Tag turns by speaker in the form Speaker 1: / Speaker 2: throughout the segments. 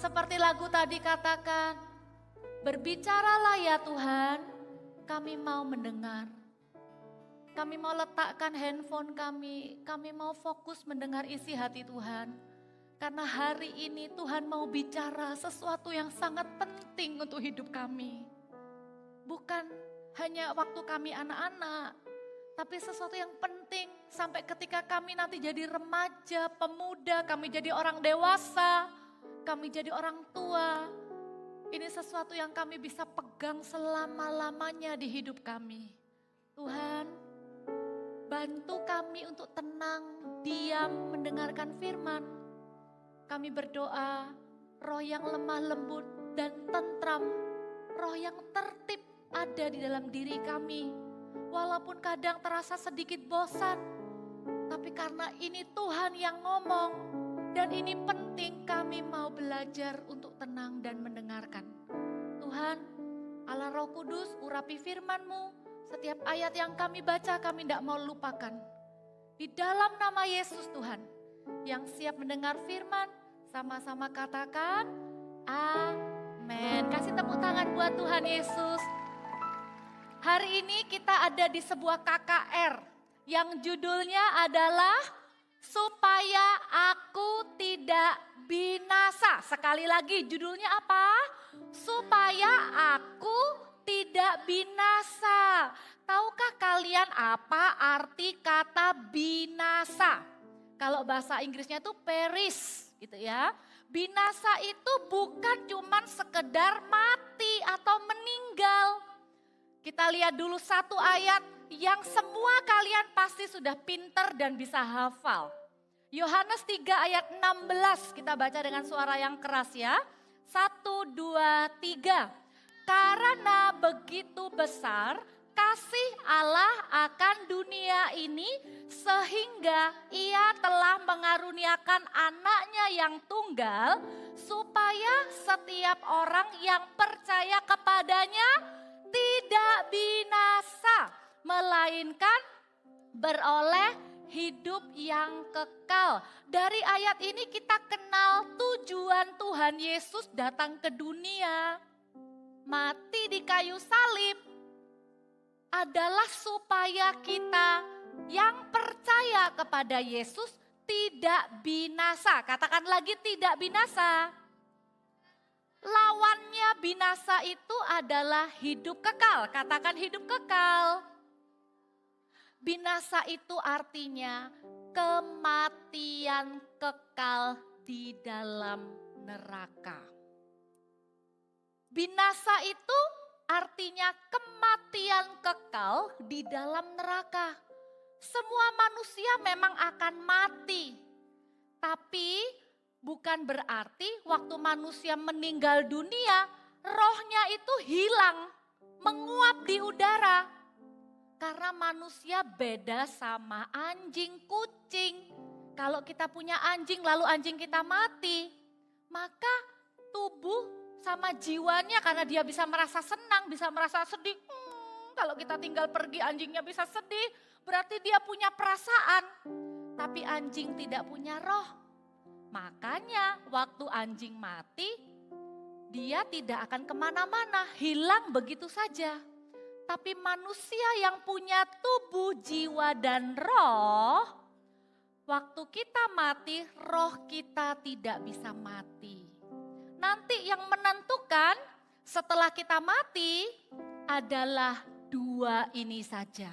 Speaker 1: Seperti lagu tadi katakan, berbicaralah ya Tuhan, kami mau mendengar. Kami mau letakkan handphone kami mau fokus mendengar isi hati Tuhan. Karena hari ini Tuhan mau bicara sesuatu yang sangat penting untuk hidup kami. Bukan hanya waktu kami anak-anak, tapi sesuatu yang penting sampai ketika kami nanti jadi remaja, pemuda, kami jadi orang dewasa, kami jadi orang tua. Ini sesuatu yang kami bisa pegang selama-lamanya di hidup kami. Tuhan, bantu kami untuk tenang, diam, mendengarkan firman. Kami berdoa, roh yang lemah lembut dan tentram, roh yang tertib ada di dalam diri kami. Walaupun kadang terasa sedikit bosan, tapi karena ini Tuhan yang ngomong, dan ini penting kami mau belajar untuk tenang dan mendengarkan. Tuhan, Allah Roh Kudus, urapi firman-Mu, setiap ayat yang kami baca kami tidak mau lupakan. Di dalam nama Yesus Tuhan, yang siap mendengar firman, sama-sama katakan, amin. Kasih tepuk tangan buat Tuhan Yesus. Hari ini kita ada di sebuah KKR yang judulnya adalah supaya aku tidak binasa. Sekali lagi judulnya apa? Supaya aku tidak binasa. Tahukah kalian apa arti kata binasa? Kalau bahasa Inggrisnya itu perish gitu ya. Binasa itu bukan cuman sekedar mati atau meninggal. Kita lihat dulu satu ayat yang semua kalian pasti sudah pinter dan bisa hafal. Yohanes 3 ayat 16 kita baca dengan suara yang keras ya. 1, 2, 3. Karena begitu besar kasih Allah akan dunia ini sehingga ia telah mengaruniakan anaknya yang tunggal supaya setiap orang yang percaya kepadanya tidak binasa, melainkan beroleh hidup yang kekal. Dari ayat ini kita kenal tujuan Tuhan Yesus datang ke dunia. Mati di kayu salib adalah supaya kita yang percaya kepada Yesus tidak binasa. Katakan lagi, tidak binasa. Lawannya binasa itu adalah hidup kekal. Katakan hidup kekal. Binasa itu artinya kematian kekal di dalam neraka. Binasa itu artinya kematian kekal di dalam neraka. Semua manusia memang akan mati. Tapi bukan berarti waktu manusia meninggal dunia, rohnya itu hilang, menguap di udara. Karena manusia beda sama anjing, kucing. Kalau kita punya anjing lalu anjing kita mati, maka tubuh sama jiwanya karena dia bisa merasa senang, bisa merasa sedih. Kalau kita tinggal pergi anjingnya bisa sedih, berarti dia punya perasaan. Tapi anjing tidak punya roh. Makanya waktu anjing mati, dia tidak akan kemana-mana, hilang begitu saja. Tapi manusia yang punya tubuh, jiwa, dan roh, waktu kita mati, roh kita tidak bisa mati. Nanti yang menentukan setelah kita mati adalah dua ini saja.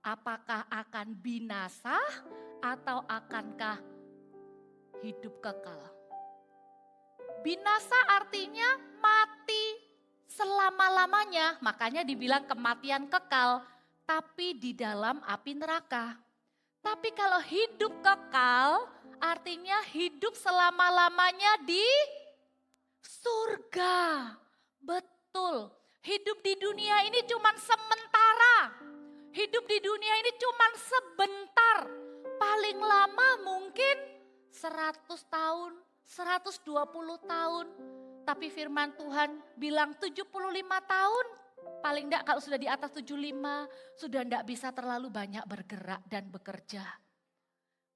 Speaker 1: Apakah akan binasa atau akankah hidup kekal? Binasa artinya mati selama-lamanya, makanya dibilang kematian kekal, tapi di dalam api neraka. Tapi kalau hidup kekal, artinya hidup selama-lamanya di surga. Betul, hidup di dunia ini cuma sementara. Hidup di dunia ini cuma sebentar. Paling lama mungkin 100 tahun, 120 tahun. Tapi firman Tuhan bilang 75 tahun. Paling enggak kalau sudah di atas 75, sudah enggak bisa terlalu banyak bergerak dan bekerja.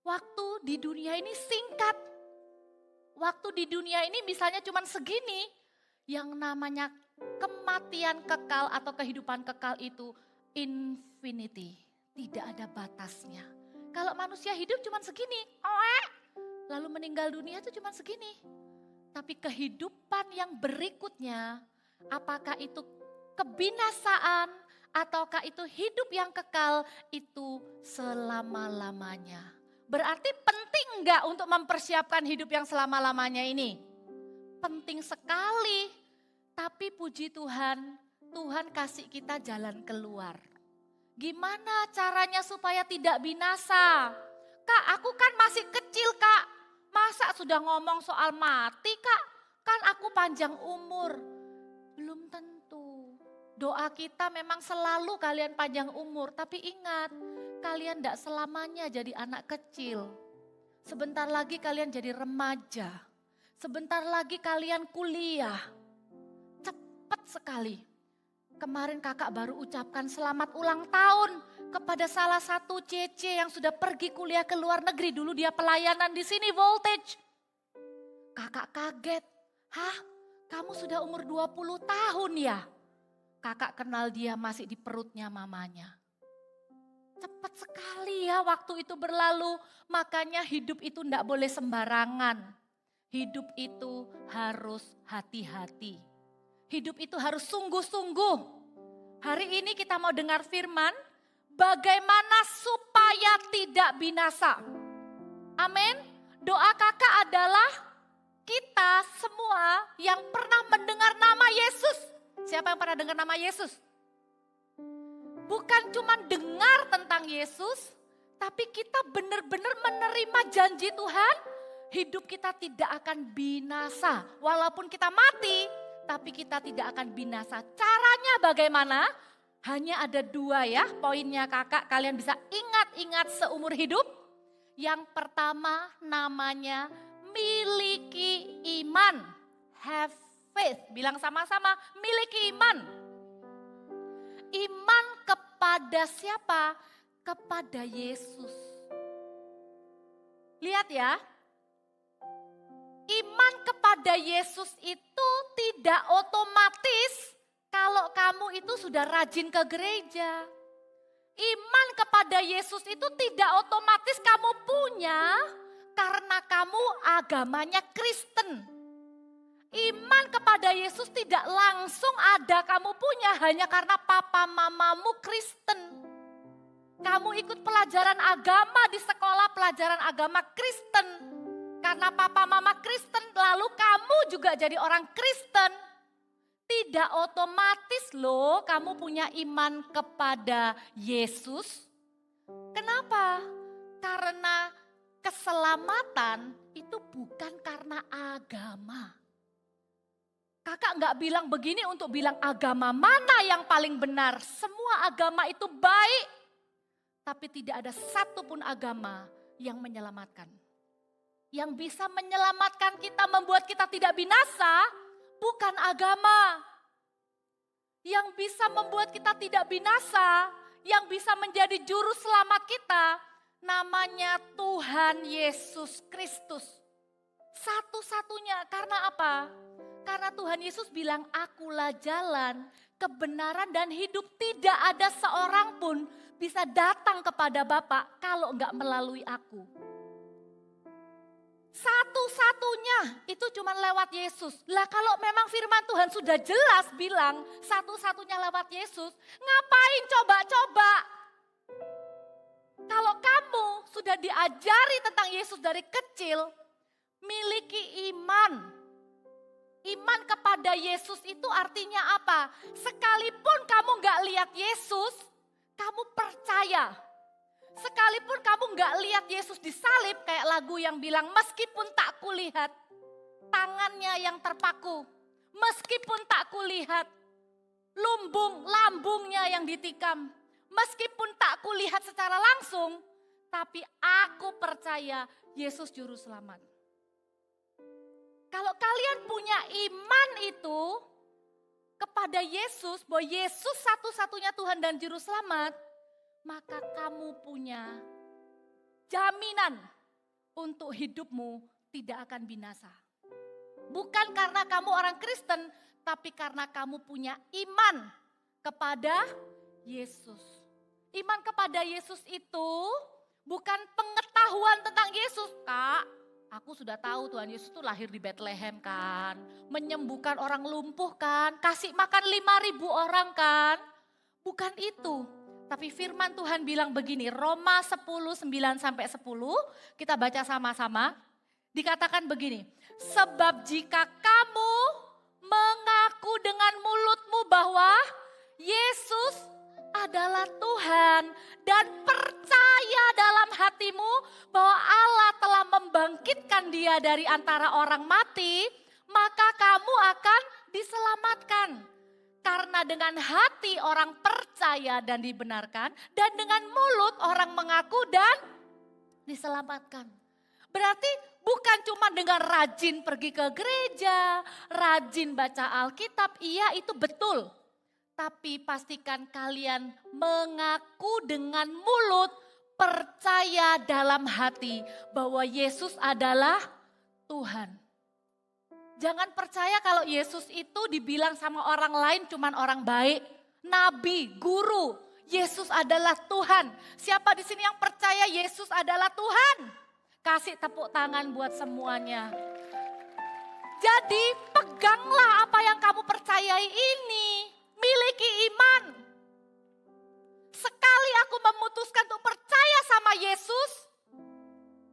Speaker 1: Waktu di dunia ini singkat. waktu di dunia ini misalnya cuman segini. Yang namanya kematian kekal atau kehidupan kekal itu infinity. Tidak ada batasnya. Kalau manusia hidup cuman segini, lalu meninggal dunia itu cuman segini. Tapi kehidupan yang berikutnya, apakah itu kebinasaan ataukah itu hidup yang kekal, itu selama-lamanya. Berarti penting enggak untuk mempersiapkan hidup yang selama-lamanya ini? Penting sekali. Tapi puji Tuhan, Tuhan kasih kita jalan keluar. Gimana caranya supaya tidak binasa? Kak, aku kan masih kecil, Kak. Masa sudah ngomong soal mati, Kak? Kan aku panjang umur. Belum tentu. Doa kita memang selalu kalian panjang umur. Tapi ingat, kalian tidak selamanya jadi anak kecil. Sebentar lagi kalian jadi remaja. Sebentar lagi kalian kuliah. Cepat sekali. Kemarin kakak baru ucapkan selamat ulang tahun kepada salah satu CC yang sudah pergi kuliah ke luar negeri. Dulu dia pelayanan di sini Voltage. Kakak kaget. Hah? Kamu sudah umur 20 tahun ya? Kakak kenal dia masih di perutnya mamanya. Cepat sekali ya waktu itu berlalu. Makanya hidup itu tidak boleh sembarangan. Hidup itu harus hati-hati. Hidup itu harus sungguh-sungguh. Hari ini kita mau dengar firman, bagaimana supaya tidak binasa. Amin. Doa kakak adalah kita semua yang pernah mendengar nama Yesus. Siapa yang pernah dengar nama Yesus? Bukan cuma dengar tentang Yesus, tapi kita benar-benar menerima janji Tuhan. Hidup kita tidak akan binasa. Walaupun kita mati, tapi kita tidak akan binasa. Caranya bagaimana? Hanya ada 2 ya poinnya kakak. Kalian bisa ingat-ingat seumur hidup. Yang pertama namanya miliki iman. Have faith. Bilang sama-sama, miliki iman. Iman kepada siapa? Kepada Yesus. Lihat ya. Iman kepada Yesus itu tidak otomatis kalau kamu itu sudah rajin ke gereja. Iman kepada Yesus itu tidak otomatis kamu punya karena kamu agamanya Kristen. Iman kepada Yesus tidak langsung ada kamu punya hanya karena papa mamamu Kristen. Kamu ikut pelajaran agama di sekolah pelajaran agama Kristen. Karena papa mama Kristen lalu kamu juga jadi orang Kristen. Tidak otomatis loh kamu punya iman kepada Yesus. Kenapa? Karena keselamatan itu bukan karena agama. Kakak nggak bilang begini untuk bilang agama mana yang paling benar. Semua agama itu baik. Tapi tidak ada satupun agama yang menyelamatkan. Yang bisa menyelamatkan kita, membuat kita tidak binasa, bukan agama. Yang bisa membuat kita tidak binasa, yang bisa menjadi juru selamat kita, namanya Tuhan Yesus Kristus. Satu-satunya, karena apa? Karena Tuhan Yesus bilang, akulah jalan, kebenaran dan hidup. Tidak ada seorang pun bisa datang kepada Bapa kalau enggak melalui aku. Satu-satunya itu cuma lewat Yesus. Lah kalau memang firman Tuhan sudah jelas bilang satu-satunya lewat Yesus, ngapain coba-coba? Kalau kamu sudah diajari tentang Yesus dari kecil, miliki iman. Iman kepada Yesus itu artinya apa? Sekalipun kamu gak lihat Yesus, kamu percaya. Sekalipun kamu gak lihat Yesus disalib, kayak lagu yang bilang meskipun tak kulihat tangannya yang terpaku, meskipun tak kulihat lambungnya yang ditikam, meskipun tak kulihat secara langsung, tapi aku percaya Yesus juru selamat. Kalau kalian punya iman itu kepada Yesus, bahwa Yesus satu-satunya Tuhan dan juru selamat, maka kamu punya jaminan untuk hidupmu tidak akan binasa. Bukan karena kamu orang Kristen, tapi karena kamu punya iman kepada Yesus. Iman kepada Yesus itu bukan pengetahuan tentang Yesus. Kak, aku sudah tahu Tuhan Yesus itu lahir di Bethlehem kan. Menyembuhkan orang lumpuh kan. Kasih makan 5.000 orang kan. Bukan itu. Tapi firman Tuhan bilang begini, Roma 10:9-10, kita baca sama-sama. Dikatakan begini, sebab jika kamu mengaku dengan mulutmu bahwa Yesus adalah Tuhan dan percaya dalam hatimu bahwa Allah telah membangkitkan dia dari antara orang mati, maka kamu akan diselamatkan. Karena dengan hati orang percaya dan dibenarkan, dan dengan mulut orang mengaku dan diselamatkan. Berarti bukan cuma dengan rajin pergi ke gereja, rajin baca Alkitab, iya itu betul. Tapi pastikan kalian mengaku dengan mulut, percaya dalam hati bahwa Yesus adalah Tuhan. Jangan percaya kalau Yesus itu dibilang sama orang lain cuman orang baik, nabi, guru. Yesus adalah Tuhan. Siapa di sini yang percaya Yesus adalah Tuhan? Kasih tepuk tangan buat semuanya. Jadi peganglah apa yang kamu percayai ini. Miliki iman. Sekali aku memutuskan untuk percaya sama Yesus,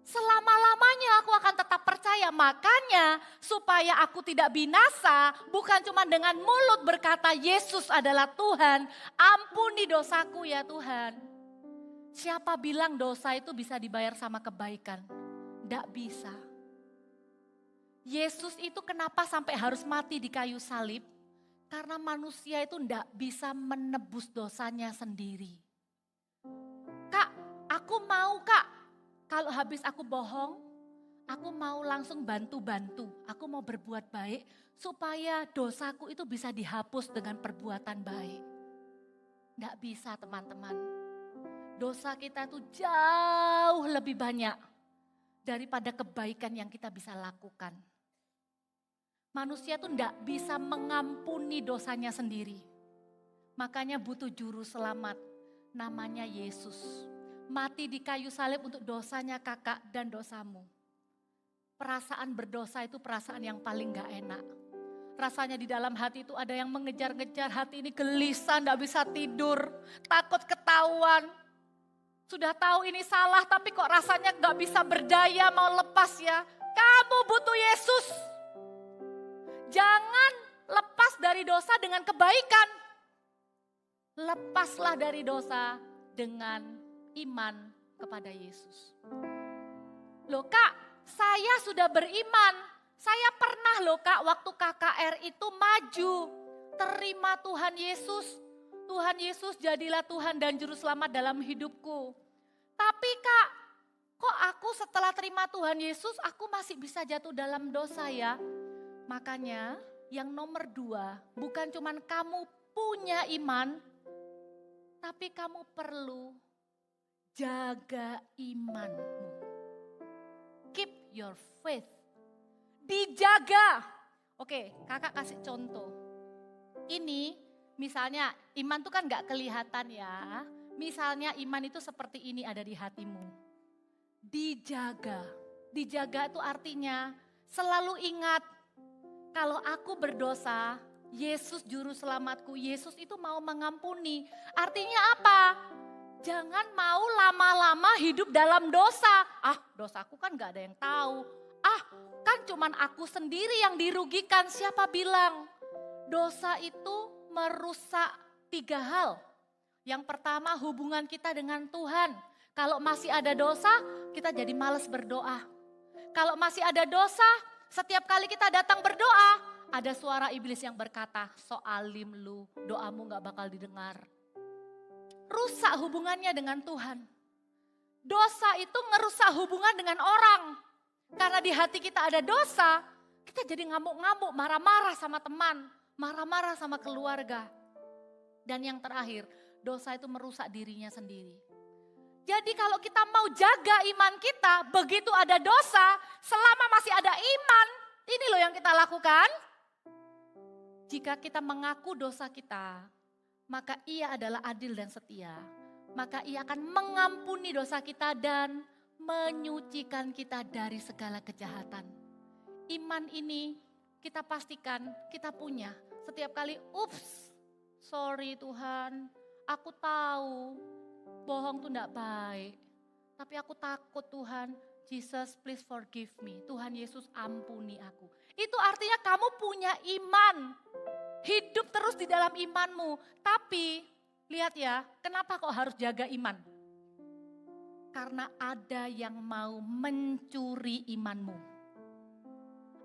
Speaker 1: selama-lamanya aku akan tetap percaya. Makanya supaya aku tidak binasa, bukan cuma dengan mulut berkata Yesus adalah Tuhan, ampuni dosaku ya Tuhan. Siapa bilang dosa itu bisa dibayar sama kebaikan? Tidak bisa. Yesus itu kenapa sampai harus mati di kayu salib? Karena manusia itu tidak bisa menebus dosanya sendiri. Kak, aku mau kak, kalau habis aku bohong, aku mau langsung bantu-bantu. Aku mau berbuat baik supaya dosaku itu bisa dihapus dengan perbuatan baik. Tidak bisa teman-teman. Dosa kita itu jauh lebih banyak daripada kebaikan yang kita bisa lakukan. Manusia itu tidak bisa mengampuni dosanya sendiri. Makanya butuh juru selamat, namanya Yesus. Mati di kayu salib untuk dosanya kakak dan dosamu. Perasaan berdosa itu perasaan yang paling gak enak. Rasanya di dalam hati itu ada yang mengejar-ngejar, hati ini gelisah, gak bisa tidur, takut ketahuan. Sudah tahu ini salah tapi kok rasanya gak bisa berdaya mau lepas ya. Kamu butuh Yesus. Jangan lepas dari dosa dengan kebaikan. Lepaslah dari dosa dengan iman kepada Yesus. Loh kak, saya sudah beriman. Saya pernah loh kak waktu KKR itu maju. Terima Tuhan Yesus. Tuhan Yesus jadilah Tuhan dan Juru Selamat dalam hidupku. Tapi kak, kok aku setelah terima Tuhan Yesus aku masih bisa jatuh dalam dosa ya? Makanya yang nomor 2, bukan cuman kamu punya iman, tapi kamu perlu jaga imanmu. Keep your faith. Dijaga. Oke, kakak kasih contoh. Ini misalnya iman itu kan gak kelihatan ya. Misalnya iman itu seperti ini ada di hatimu. Dijaga. Dijaga itu artinya selalu ingat. Kalau aku berdosa, Yesus juru selamatku, Yesus itu mau mengampuni. Artinya apa? Jangan mau lama-lama hidup dalam dosa. Ah, dosaku kan gak ada yang tahu. Ah, kan cuman aku sendiri yang dirugikan. Siapa bilang? Dosa itu merusak 3 hal. Yang pertama hubungan kita dengan Tuhan. Kalau masih ada dosa, kita jadi malas berdoa. Kalau masih ada dosa, setiap kali kita datang berdoa, ada suara iblis yang berkata, so alim lu, doamu gak bakal didengar. Rusak hubungannya dengan Tuhan. Dosa itu ngerusak hubungan dengan orang. Karena di hati kita ada dosa, kita jadi ngamuk-ngamuk, marah-marah sama teman, marah-marah sama keluarga. Dan yang terakhir, dosa itu merusak dirinya sendiri. Jadi kalau kita mau jaga iman kita, begitu ada dosa, selama masih ada iman, ini loh yang kita lakukan. Jika kita mengaku dosa kita, maka Ia adalah adil dan setia. Maka Ia akan mengampuni dosa kita dan menyucikan kita dari segala kejahatan. Iman ini kita pastikan kita punya. Setiap kali, sorry Tuhan, aku tahu bohong tuh enggak baik. Tapi aku takut Tuhan, Jesus please forgive me. Tuhan Yesus ampuni aku. Itu artinya kamu punya iman. Hidup terus di dalam imanmu. Tapi lihat ya, kenapa kok harus jaga iman? Karena ada yang mau mencuri imanmu.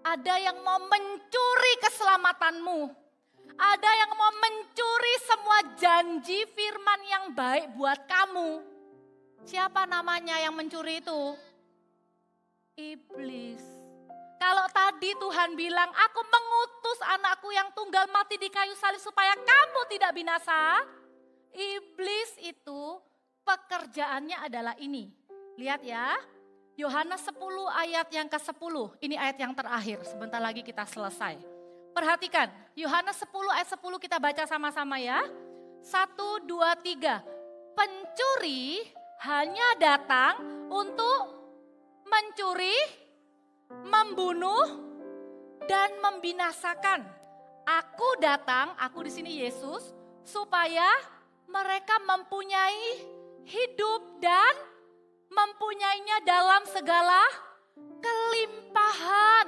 Speaker 1: Ada yang mau mencuri keselamatanmu. Ada yang mau mencuri semua janji firman yang baik buat kamu. Siapa namanya yang mencuri itu? Iblis. Kalau tadi Tuhan bilang, aku mengutus anakku yang tunggal mati di kayu salib supaya kamu tidak binasa. Iblis itu pekerjaannya adalah ini. Lihat ya, Yohanes 10 ayat yang ke-10. Ini ayat yang terakhir, sebentar lagi kita selesai. Perhatikan, Yohanes 10 ayat 10 kita baca sama-sama ya. 1, 2, 3. Pencuri hanya datang untuk mencuri, membunuh, dan membinasakan. Aku datang, aku di sini Yesus, supaya mereka mempunyai hidup dan mempunyainya dalam segala kelimpahan.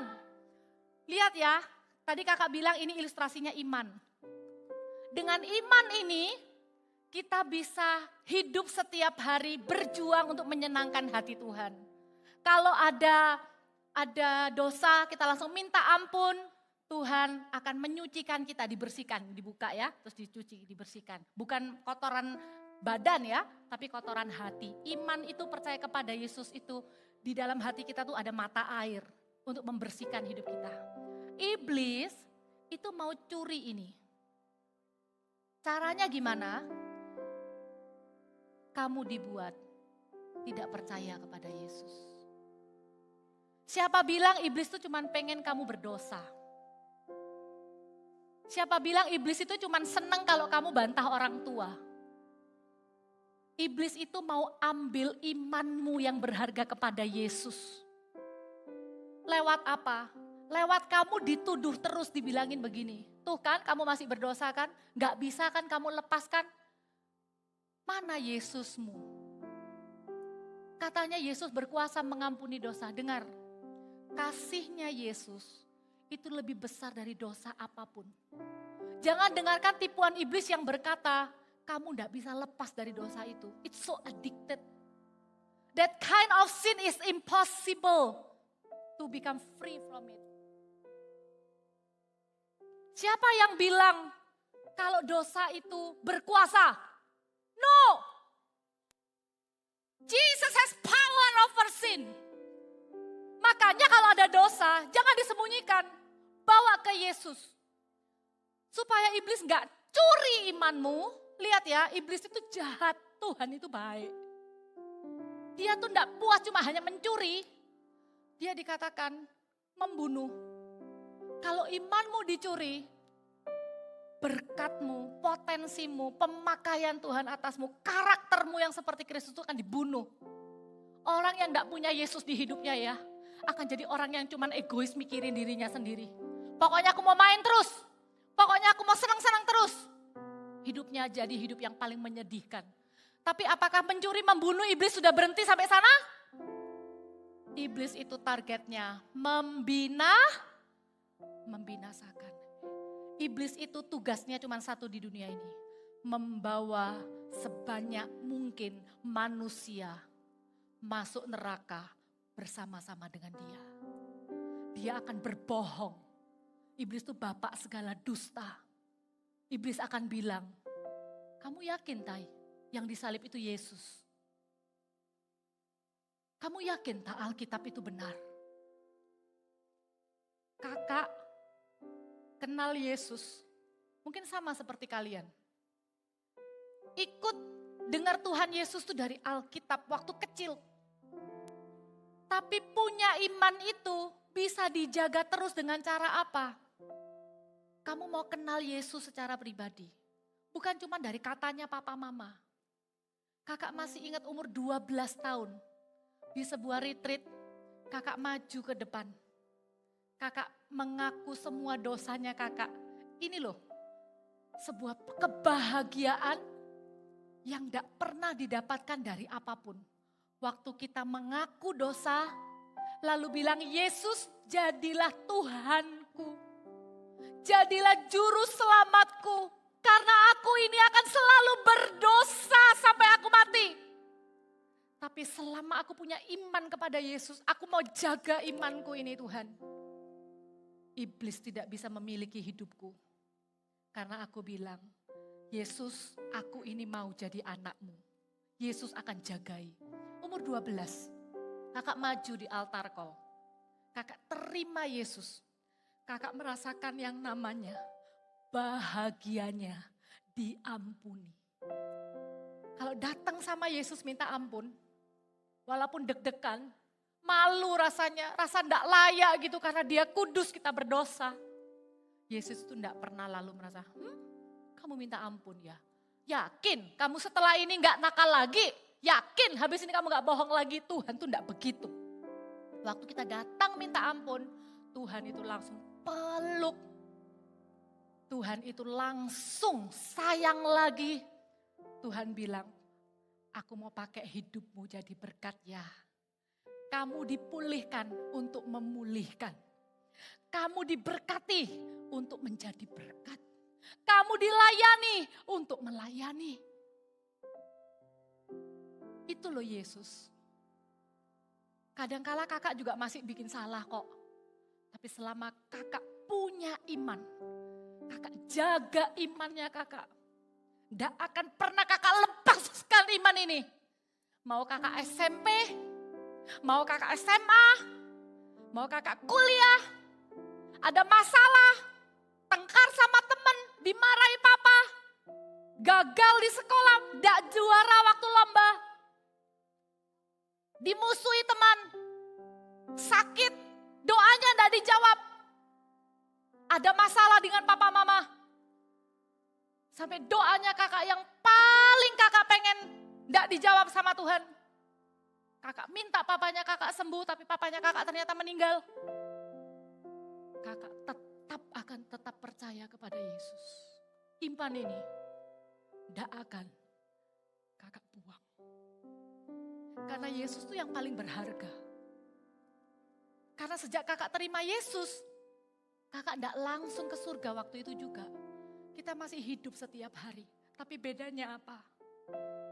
Speaker 1: Lihat ya, tadi kakak bilang ini ilustrasinya iman. Dengan iman ini, kita bisa hidup setiap hari berjuang untuk menyenangkan hati Tuhan. Kalau ada dosa, kita langsung minta ampun. Tuhan akan menyucikan kita, dibersihkan, dibuka ya, terus dicuci, dibersihkan. Bukan kotoran badan ya, tapi kotoran hati. Iman itu percaya kepada Yesus itu, di dalam hati kita tuh ada mata air untuk membersihkan hidup kita. Iblis itu mau curi ini. Caranya gimana? Kamu dibuat tidak percaya kepada Yesus. Siapa bilang iblis itu cuma pengen kamu berdosa? Siapa bilang iblis itu cuma seneng kalau kamu bantah orang tua? Iblis itu mau ambil imanmu yang berharga kepada Yesus. Lewat apa? Lewat kamu dituduh terus dibilangin begini. Tuh kan kamu masih berdosa kan? Gak bisa kan kamu lepaskan? Mana Yesusmu? Katanya Yesus berkuasa mengampuni dosa. Dengar, kasihnya Yesus itu lebih besar dari dosa apapun. Jangan dengarkan tipuan iblis yang berkata, kamu tidak bisa lepas dari dosa itu. It's so addicted. That kind of sin is impossible to become free from it. Siapa yang bilang kalau dosa itu berkuasa? No. Jesus has power over sin. Makanya kalau ada dosa, jangan disembunyikan. Bawa ke Yesus. Supaya iblis gak curi imanmu. Lihat ya, iblis itu jahat, Tuhan itu baik. Dia tuh gak puas cuma hanya mencuri. Dia dikatakan membunuh. Kalau imanmu dicuri, berkatmu, potensimu, pemakaian Tuhan atasmu, karaktermu yang seperti Kristus itu akan dibunuh. Orang yang gak punya Yesus di hidupnya ya, akan jadi orang yang cuman egois mikirin dirinya sendiri. Pokoknya aku mau main terus, pokoknya aku mau senang-senang terus. Hidupnya jadi hidup yang paling menyedihkan. Tapi apakah mencuri, membunuh, iblis sudah berhenti sampai sana? Iblis itu targetnya membinasakan. Iblis itu tugasnya cuma satu di dunia ini. Membawa sebanyak mungkin manusia masuk neraka bersama-sama dengan dia. Dia akan berbohong. Iblis itu bapak segala dusta. Iblis akan bilang, kamu yakin Tai yang disalib itu Yesus? Kamu yakin tak Alkitab itu benar? Kakak kenal Yesus, mungkin sama seperti kalian. Ikut dengar Tuhan Yesus itu dari Alkitab waktu kecil. Tapi punya iman itu bisa dijaga terus dengan cara apa? Kamu mau kenal Yesus secara pribadi. Bukan cuma dari katanya papa mama. Kakak masih ingat umur 12 tahun. Di sebuah retreat, kakak maju ke depan. Kakak mengaku semua dosanya kakak. Ini loh, sebuah kebahagiaan yang tidak pernah didapatkan dari apapun. Waktu kita mengaku dosa, lalu bilang, Yesus jadilah Tuhanku. Jadilah juru selamatku. Karena aku ini akan selalu berdosa sampai aku mati. Tapi selama aku punya iman kepada Yesus, aku mau jaga imanku ini Tuhan. Iblis tidak bisa memiliki hidupku. Karena aku bilang, Yesus, aku ini mau jadi anakmu. Yesus akan jagai. Umur 12, kakak maju di altar call. Kakak terima Yesus. Kakak merasakan yang namanya bahagianya diampuni. Kalau datang sama Yesus minta ampun, walaupun deg-degan, malu rasanya, rasa enggak layak gitu karena dia kudus, kita berdosa. Yesus itu enggak pernah lalu merasa, kamu minta ampun ya? Yakin kamu setelah ini enggak nakal lagi? Yakin habis ini kamu enggak bohong lagi? Tuhan tuh enggak begitu. Waktu kita datang minta ampun, Tuhan itu langsung peluk. Tuhan itu langsung sayang lagi. Tuhan bilang, aku mau pakai hidupmu jadi berkat ya. Kamu dipulihkan untuk memulihkan. Kamu diberkati untuk menjadi berkat. Kamu dilayani untuk melayani. Itu loh Yesus. Kadangkala kakak juga masih bikin salah kok. Tapi selama kakak punya iman, kakak jaga imannya kakak. Tidak akan pernah kakak lepaskan iman ini. Mau kakak SMP, mau kakak SMA, mau kakak kuliah, ada masalah, tengkar sama temen, dimarahi papa, gagal di sekolah, tidak juara waktu lomba, dimusuhi teman, sakit, doanya tidak dijawab, ada masalah dengan papa mama. Sampai doanya kakak yang paling kakak pengen tidak dijawab sama Tuhan. Kakak minta papanya kakak sembuh, tapi papanya kakak ternyata meninggal. Kakak tetap percaya kepada Yesus. Iman ini tidak akan kakak buang. Karena Yesus itu yang paling berharga. Karena sejak kakak terima Yesus, kakak tidak langsung ke surga waktu itu juga. Kita masih hidup setiap hari. Tapi bedanya apa?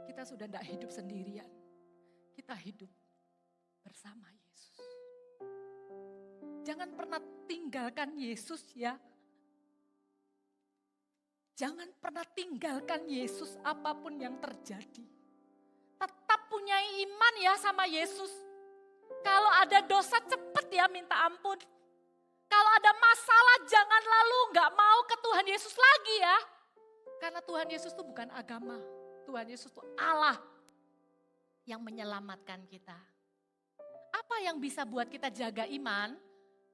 Speaker 1: Kita sudah tidak hidup sendirian. Kita hidup bersama Yesus. Jangan pernah tinggalkan Yesus ya. Jangan pernah tinggalkan Yesus apapun yang terjadi. Tetap punya iman ya sama Yesus. Kalau ada dosa cepat ya minta ampun. Kalau ada masalah jangan lalu nggak mau ke Tuhan Yesus lagi ya. Karena Tuhan Yesus itu bukan agama. Tuhan Yesus itu Allah yang menyelamatkan kita. Apa yang bisa buat kita jaga iman?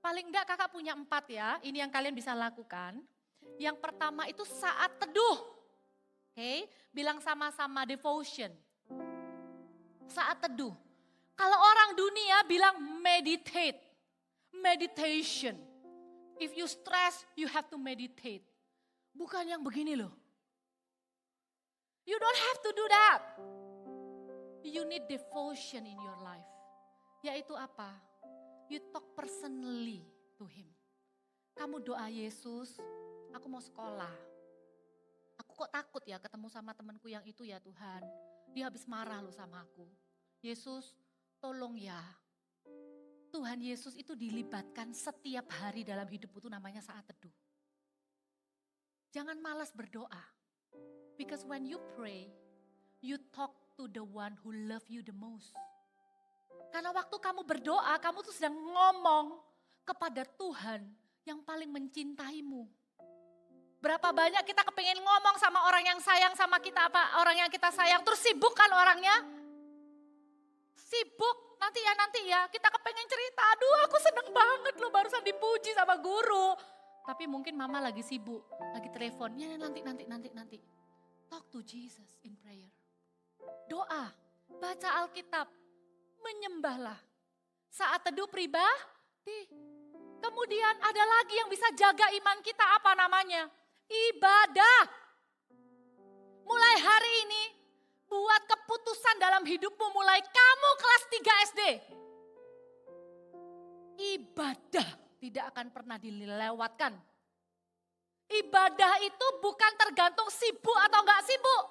Speaker 1: Paling enggak kakak punya 4 ya. Ini yang kalian bisa lakukan. Yang pertama itu saat teduh. Oke, bilang sama-sama devotion. Saat teduh. Kalau orang dunia bilang meditate. Meditation. If you stress, you have to meditate. Bukan yang begini loh. You don't have to do that. You need devotion in your life. Yaitu apa? You talk personally to him. Kamu doa Yesus, aku mau sekolah. Aku kok takut ya ketemu sama temanku yang itu ya Tuhan. Dia habis marah loh sama aku. Yesus, tolong ya. Tuhan Yesus itu dilibatkan setiap hari dalam hidupmu itu namanya saat teduh. Jangan malas berdoa. Because when you pray, you talk to the one who love you the most. Karena waktu kamu berdoa, kamu tuh sedang ngomong kepada Tuhan yang paling mencintaimu. Berapa banyak kita kepengen ngomong sama orang yang sayang sama kita, apa orang yang kita sayang, terus sibuk kan orangnya. Sibuk, nanti ya, kita kepengen cerita. Aduh aku seneng banget loh barusan dipuji sama guru. Tapi mungkin mama lagi sibuk, lagi telepon. Ya nanti. Talk to Jesus in prayer. Doa, baca Alkitab, menyembahlah. Saat teduh pribadi. Kemudian ada lagi yang bisa jaga iman kita, apa namanya? Ibadah. Mulai hari ini, buat keputusan dalam hidupmu mulai kamu kelas 3 SD. Ibadah tidak akan pernah dilewatkan. Ibadah itu bukan tergantung sibuk atau enggak sibuk.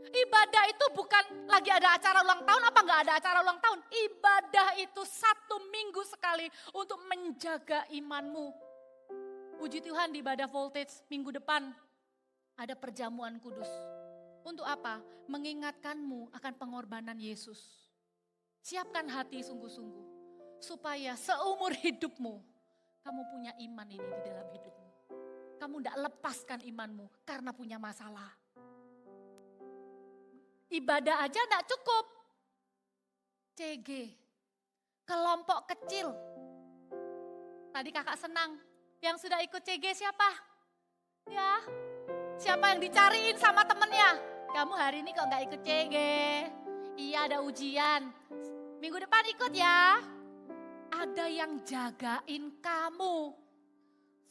Speaker 1: Ibadah itu bukan lagi ada acara ulang tahun apa enggak ada acara ulang tahun. Ibadah itu 1 minggu sekali untuk menjaga imanmu. Puji Tuhan di ibadah Voltage minggu depan ada perjamuan kudus. Untuk apa? Mengingatkanmu akan pengorbanan Yesus. Siapkan hati sungguh-sungguh. Supaya seumur hidupmu kamu punya iman ini di dalam hidupmu. Kamu tidak lepaskan imanmu karena punya masalah. Ibadah aja tidak cukup. CG, kelompok kecil. Tadi kakak senang, yang sudah ikut CG siapa? Ya, siapa yang dicariin sama temennya? Kamu hari ini kok nggak ikut CG? Iya ada ujian, minggu depan ikut ya. Ada yang jagain kamu,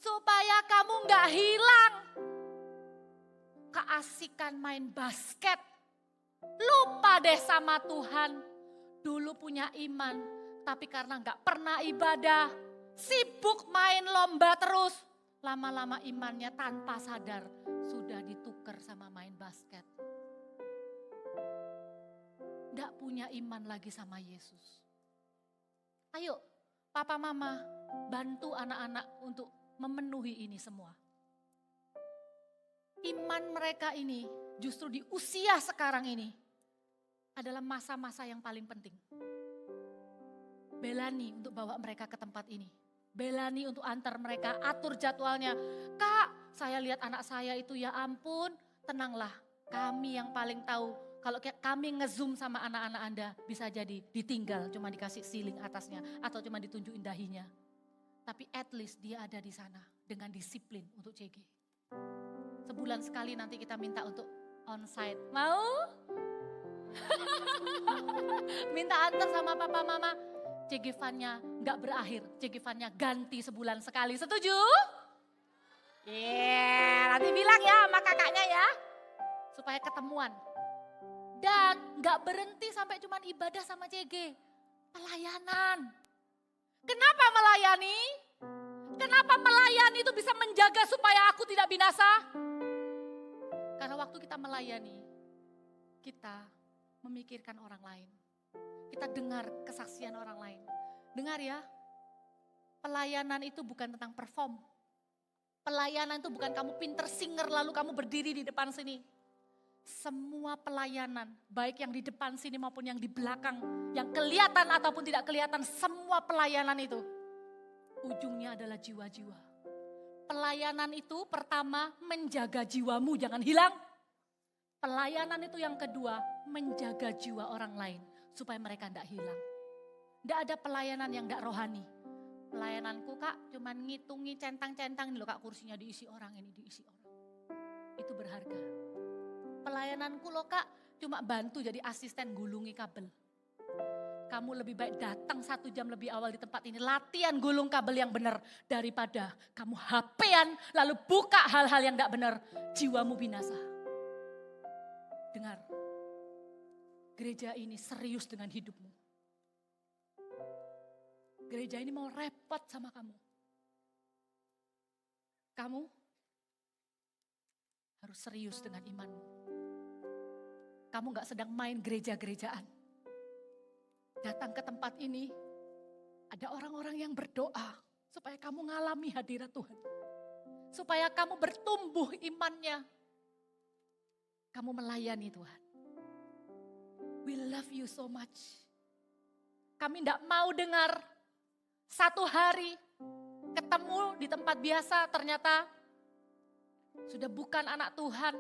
Speaker 1: supaya kamu nggak hilang. Keasikan main basket. Lupa deh sama Tuhan. Dulu punya iman, tapi karena gak pernah ibadah, sibuk main lomba terus. Lama-lama imannya tanpa sadar sudah ditukar sama main basket. Gak punya iman lagi sama Yesus. Ayo, papa mama bantu anak-anak untuk memenuhi ini semua. Iman mereka ini justru di usia sekarang ini adalah masa-masa yang paling penting. Belani untuk bawa mereka ke tempat ini. Belani untuk antar mereka, atur jadwalnya. Kak, saya lihat anak saya itu ya ampun, tenanglah. Kami yang paling tahu, kalau kami nge-zoom sama anak-anak Anda, bisa jadi ditinggal, cuma dikasih ceiling atasnya, atau cuma ditunjukin dahinya. Tapi at least dia ada di sana dengan disiplin untuk CG. Sebulan sekali nanti kita minta untuk onsite. Mau? Minta antar sama papa mama. CG Fun-nya gak berakhir. CG Fun-nya ganti sebulan sekali. Setuju? Nanti bilang ya sama kakaknya ya. Supaya ketemuan. Dan gak berhenti sampai cuman ibadah sama CG. Pelayanan. Kenapa melayani? Kenapa melayani itu bisa menjaga supaya aku tidak binasa? Karena waktu kita melayani, kita memikirkan orang lain. Kita dengar kesaksian orang lain. Dengar ya, pelayanan itu bukan tentang perform. Pelayanan itu bukan kamu pinter singer lalu kamu berdiri di depan sini. Semua pelayanan, baik yang di depan sini maupun yang di belakang, yang kelihatan ataupun tidak kelihatan, semua pelayanan itu ujungnya adalah jiwa-jiwa. Pelayanan itu pertama menjaga jiwamu jangan hilang. Pelayanan itu yang kedua menjaga jiwa orang lain supaya mereka tidak hilang. Tidak ada pelayanan yang tidak rohani. Pelayananku kak cuman ngitungi centang-centang ini loh kak, kursinya diisi orang, ini diisi orang. Itu berharga. Pelayananku loh kak cuma bantu jadi asisten gulungi kabel. Kamu lebih baik datang 1 jam lebih awal di tempat ini, latihan gulung kabel yang benar daripada kamu HP-an lalu buka hal-hal yang tidak benar, jiwamu binasa. Dengar, gereja ini serius dengan hidupmu. Gereja ini mau repot sama kamu. Kamu harus serius dengan imanmu. Kamu gak sedang main gereja-gerejaan. Datang ke tempat ini, ada orang-orang yang berdoa supaya kamu ngalami hadirat Tuhan. Supaya kamu bertumbuh imannya. Kamu melayani Tuhan. We love you so much. Kami tidak mau dengar satu hari ketemu di tempat biasa ternyata sudah bukan anak Tuhan.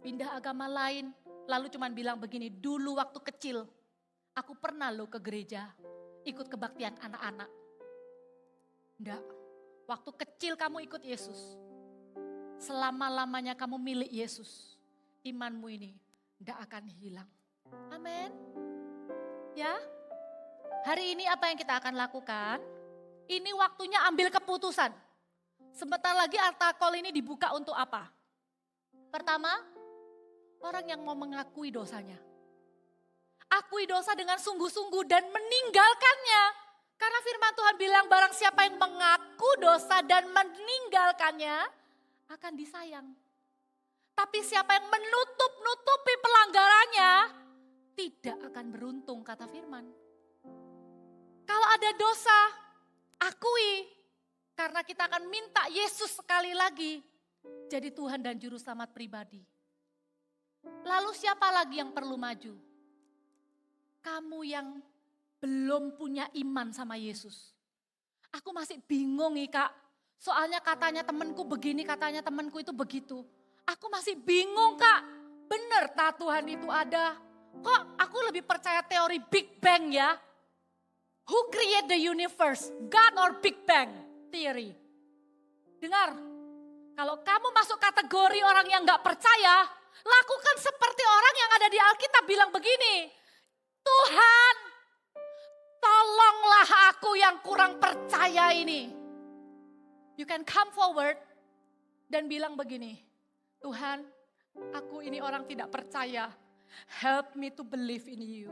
Speaker 1: Pindah agama lain, lalu cuman bilang begini, dulu waktu kecil Aku pernah loh ke gereja, ikut kebaktian anak-anak. Enggak, waktu kecil kamu ikut Yesus. Selama-lamanya kamu milik Yesus. Imanmu ini enggak akan hilang. Amin. Ya, hari ini apa yang kita akan lakukan? Ini waktunya ambil keputusan. Sebentar lagi altar call ini dibuka untuk apa? Pertama, orang yang mau mengakui dosanya. Akui dosa dengan sungguh-sungguh dan meninggalkannya. Karena firman Tuhan bilang barang siapa yang mengaku dosa dan meninggalkannya akan disayang. Tapi siapa yang menutup-nutupi pelanggarannya tidak akan beruntung, kata firman. Kalau ada dosa, akui. Karena kita akan minta Yesus sekali lagi jadi Tuhan dan Juru Selamat pribadi. Lalu siapa lagi yang perlu maju? Kamu yang belum punya iman sama Yesus. Aku masih bingung nih Kak. Soalnya katanya temanku begini, katanya temanku itu begitu. Aku masih bingung Kak. Bener tak Tuhan itu ada? Kok aku lebih percaya teori Big Bang ya? Who create the universe? God or Big Bang theory? Dengar, kalau kamu masuk kategori orang yang gak percaya, lakukan seperti orang yang ada di Alkitab bilang begini. Tuhan, tolonglah aku yang kurang percaya ini. You can come forward dan bilang begini, Tuhan, aku ini orang tidak percaya. Help me to believe in you.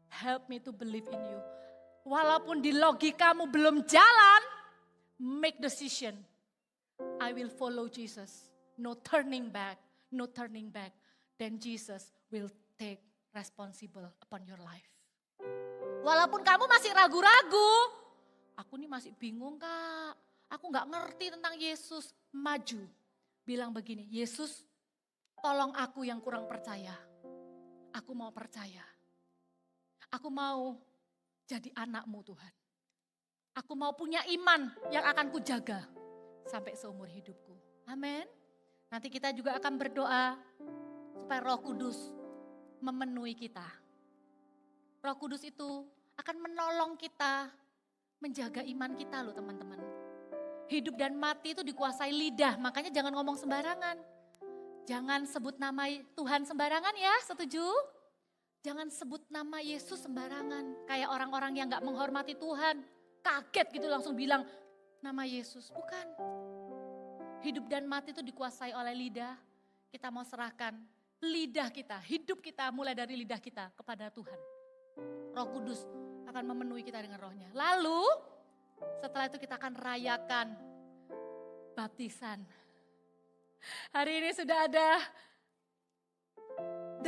Speaker 1: Help me to believe in you. Walaupun di logikamu belum jalan, make decision. I will follow Jesus. No turning back, no turning back. Then Jesus will take responsible upon your life. Walaupun kamu masih ragu-ragu, aku nih masih bingung Kak, aku gak ngerti tentang Yesus, maju. Bilang begini, Yesus tolong aku yang kurang percaya, aku mau percaya. Aku mau jadi anakmu Tuhan. Aku mau punya iman yang akan kujaga sampai seumur hidupku. Amin. Nanti kita juga akan berdoa supaya Roh Kudus memenuhi kita. Roh Kudus itu akan menolong kita menjaga iman kita loh teman-teman. Hidup dan mati itu dikuasai lidah, makanya jangan ngomong sembarangan. Jangan sebut nama Tuhan sembarangan ya, setuju? Jangan sebut nama Yesus sembarangan. Kayak orang-orang yang gak menghormati Tuhan, kaget gitu langsung bilang nama Yesus. Bukan. Hidup dan mati itu dikuasai oleh lidah. Kita mau serahkan lidah kita, hidup kita mulai dari lidah kita kepada Tuhan. Roh Kudus akan memenuhi kita dengan rohnya. Lalu setelah itu kita akan rayakan baptisan. Hari ini sudah ada 18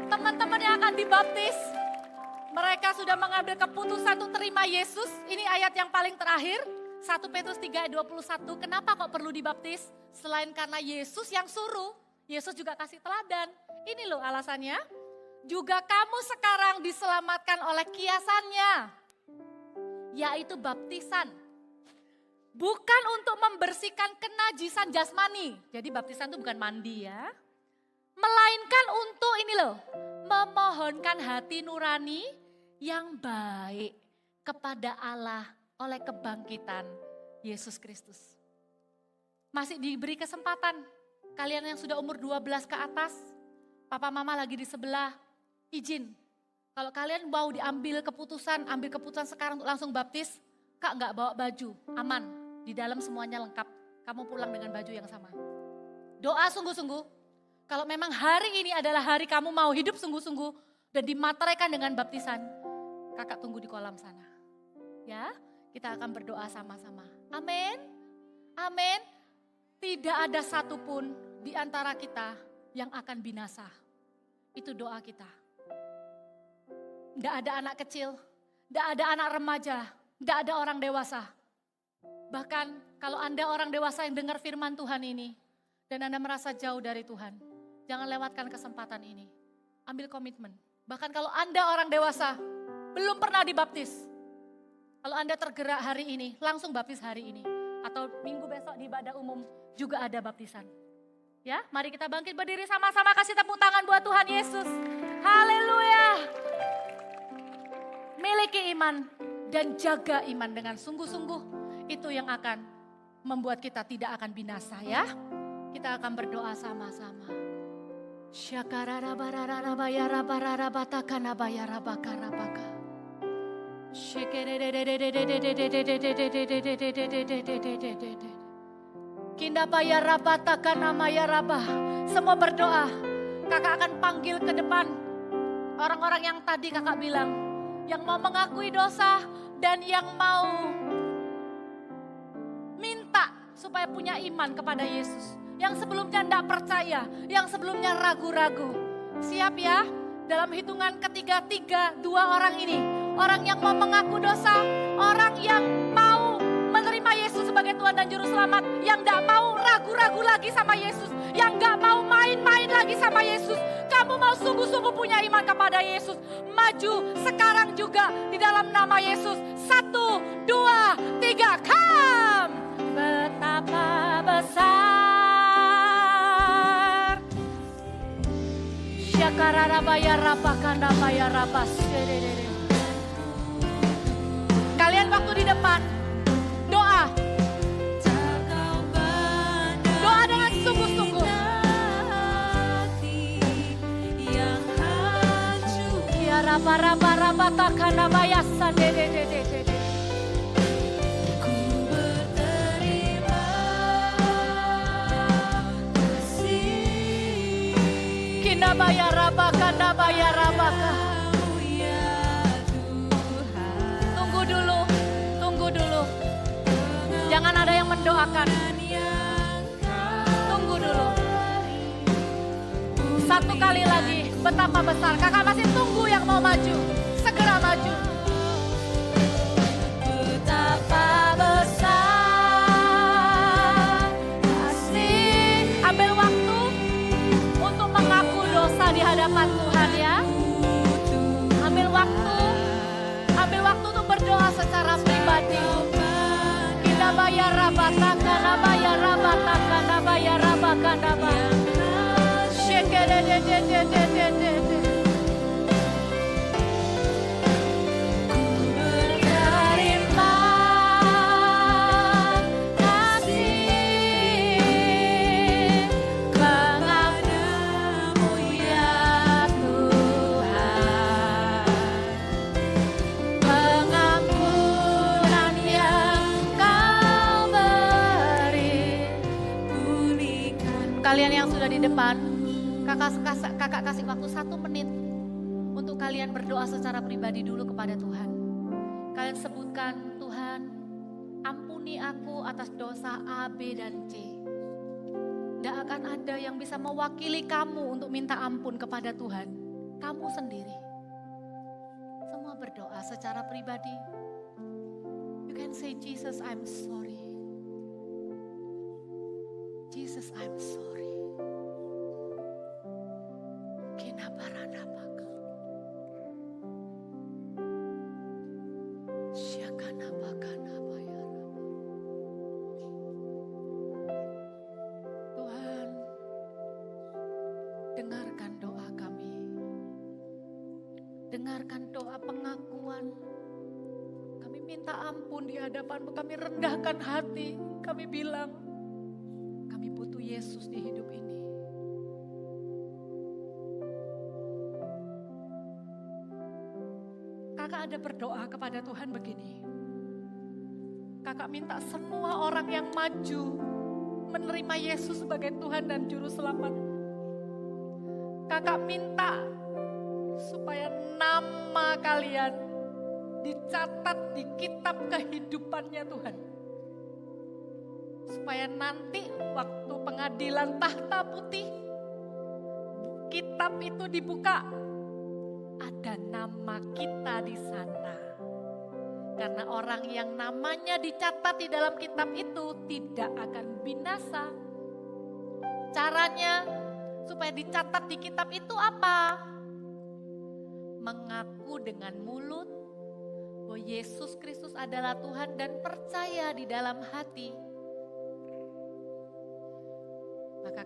Speaker 1: teman-teman yang akan dibaptis. Mereka sudah mengambil keputusan untuk terima Yesus. Ini ayat yang paling terakhir. 1 Petrus 3 ayat 21. Kenapa kok perlu dibaptis? Selain karena Yesus yang suruh, Yesus juga kasih teladan. Ini loh alasannya. Juga kamu sekarang diselamatkan oleh kiasannya, yaitu baptisan. Bukan untuk membersihkan kenajisan jasmani. Jadi baptisan itu bukan mandi ya. Melainkan untuk ini loh, memohonkan hati nurani yang baik kepada Allah oleh kebangkitan Yesus Kristus. Masih diberi kesempatan, kalian yang sudah umur 12 ke atas, papa mama lagi di sebelah, izin. Kalau kalian mau ambil keputusan sekarang untuk langsung baptis, Kak gak bawa baju, aman. Di dalam semuanya lengkap, kamu pulang dengan baju yang sama. Doa sungguh-sungguh, kalau memang hari ini adalah hari kamu mau hidup sungguh-sungguh dan dimateraikan dengan baptisan, kakak tunggu di kolam sana. Ya, kita akan berdoa sama-sama. Amin. Amin. Tidak ada satupun di antara kita yang akan binasa. Itu doa kita. Tidak ada anak kecil, tidak ada anak remaja, tidak ada orang dewasa. Bahkan kalau Anda orang dewasa yang dengar firman Tuhan ini, dan Anda merasa jauh dari Tuhan, jangan lewatkan kesempatan ini. Ambil komitmen. Bahkan kalau Anda orang dewasa, belum pernah dibaptis. Kalau Anda tergerak hari ini, langsung baptis hari ini. Atau minggu besok di ibadah umum juga ada baptisan. Ya, mari kita bangkit berdiri sama-sama, kasih tepuk tangan buat Tuhan Yesus. Haleluya. Miliki iman dan jaga iman dengan sungguh-sungguh. Itu yang akan membuat kita tidak akan binasa ya. Kita akan berdoa sama-sama. Semua berdoa. Kakak akan panggil ke depan orang-orang yang tadi kakak bilang, yang mau mengakui dosa dan yang mau minta supaya punya iman kepada Yesus. Yang sebelumnya tidak percaya, yang sebelumnya ragu-ragu. Siap ya? Dalam hitungan ketiga, dua orang ini. Orang yang mau mengaku dosa, orang yang mau menerima Yesus sebagai Tuhan dan Juru Selamat. Yang tidak mau ragu-ragu lagi sama Yesus. Yang tidak mau main-main lagi sama Yesus. Kamu mau sungguh-sungguh punya iman kepada Yesus. Maju sekarang juga di dalam nama Yesus. 1, 2, 3, come! Betapa besar. Syakararabaya rapakanda baya rapas. Kalian waktu di depan doa. Doa dengan sungguh-sungguh. Ya raba takana baya sande. Kinabaya rabaka. Tunggu dulu. Jangan ada yang mendoakan. Tunggu dulu. Satu kali lagi, betapa besar. Kakak masih tunggu yang mau maju. Segera maju. Betapa besar. Kasih. Ambil waktu untuk mengaku dosa di hadapan Tuhan ya. Ambil waktu untuk berdoa secara pribadi. Kita bayar rabatakan, bayar rabatakan, bayar rabakan, bayar. Kalian yang sudah di depan, kakak kasih waktu 1 menit untuk kalian berdoa secara pribadi dulu kepada Tuhan. Kalian sebutkan, Tuhan, ampuni aku atas dosa A, B, dan C. Tidak akan ada yang bisa mewakili kamu untuk minta ampun kepada Tuhan. Kamu sendiri. Semua berdoa secara pribadi. You can say, Jesus, I'm sorry. Jesus, I'm sorry. Tuhan, dengarkan doa kami. Dengarkan doa pengakuan. Kami minta ampun di hadapan-Mu, kami rendahkan hati. Kami bilang, kami butuh Yesus di hidup ini. Kakak ada berdoa kepada Tuhan begini. Kakak minta semua orang yang maju menerima Yesus sebagai Tuhan dan Juru Selamat. Kakak minta supaya nama kalian dicatat di kitab kehidupannya Tuhan. Supaya nanti waktu pengadilan tahta putih, kitab itu dibuka, ada nama kita di sana. Karena orang yang namanya dicatat di dalam kitab itu tidak akan binasa. Caranya supaya dicatat di kitab itu apa? Mengaku dengan mulut bahwa Yesus Kristus adalah Tuhan dan percaya di dalam hati. Maka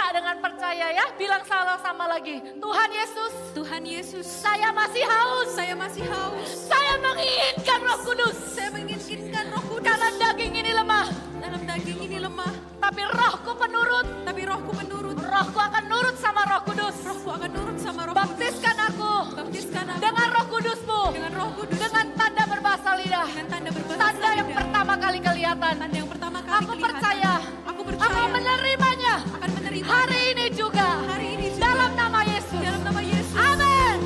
Speaker 1: minta dengan percaya ya. Bilang sama-sama lagi. Tuhan Yesus,
Speaker 2: Tuhan Yesus,
Speaker 1: saya masih haus.
Speaker 2: saya masih haus.
Speaker 1: Saya menginginkan Roh Kudus.
Speaker 2: Saya menginginkan Roh Kudus.
Speaker 1: Karena daging ini lemah.
Speaker 2: Dalam daging ini lemah,
Speaker 1: Tapi rohku penurut.
Speaker 2: tapi rohku menurut.
Speaker 1: Rohku akan nurut sama Roh Kudus.
Speaker 2: Rohku akan nurut sama Roh Kudus.
Speaker 1: Baptiskan aku
Speaker 2: Baptiskan aku
Speaker 1: dengan Roh Kudusmu.
Speaker 2: dengan Roh Kudus.
Speaker 1: Dengan tanda berbahasa lidah.
Speaker 2: Dengan tanda berbahasa
Speaker 1: Tanda yang
Speaker 2: lidah.
Speaker 1: pertama kali kelihatan.
Speaker 2: Tanda yang pertama kali
Speaker 1: Aku
Speaker 2: kelihatan.
Speaker 1: percaya.
Speaker 2: Aku percaya.
Speaker 1: Aku menerimanya.
Speaker 2: Akan menerima.
Speaker 1: Hari ini juga.
Speaker 2: Hari ini juga.
Speaker 1: Dalam nama Yesus.
Speaker 2: Dalam nama Yesus.
Speaker 1: Amin.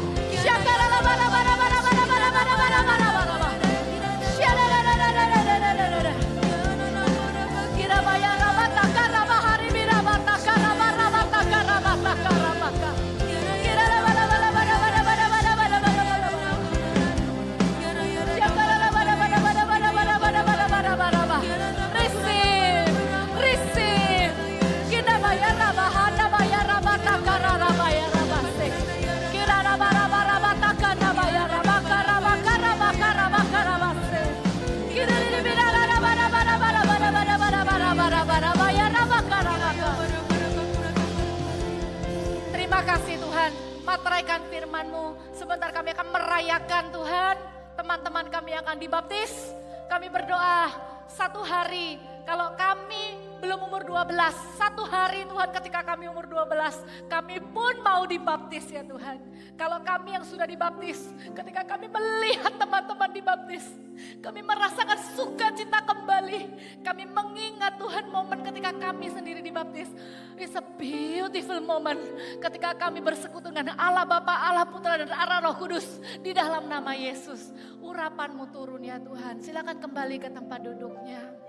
Speaker 1: Receive, receive. Kita bayar rabahana bayar rabatakara rabayar rabase. Kira rabarabarabatakana bayar rabakarabakarabakarabakarabase. Kira ini bila rabarabarabarabarabarabarabarabarabarabarabayar rabakarabaka. Terima kasih Tuhan, materaikan firman-Mu. Sebentar kami akan merayakan Tuhan. Teman-teman kami akan dibaptis. Kami berdoa satu hari, kalau kami belum umur 12, satu hari Tuhan ketika kami umur 12, kami pun mau dibaptis ya Tuhan. Kalau kami yang sudah dibaptis, ketika kami melihat teman-teman dibaptis, kami merasakan sukacita kembali. Kami mengingat Tuhan momen ketika kami sendiri dibaptis. It's a beautiful moment ketika kami bersekutu dengan Allah Bapa, Allah Putra dan Allah Roh Kudus di dalam nama Yesus. Urapan-Mu turun ya Tuhan. Silakan kembali ke tempat duduknya.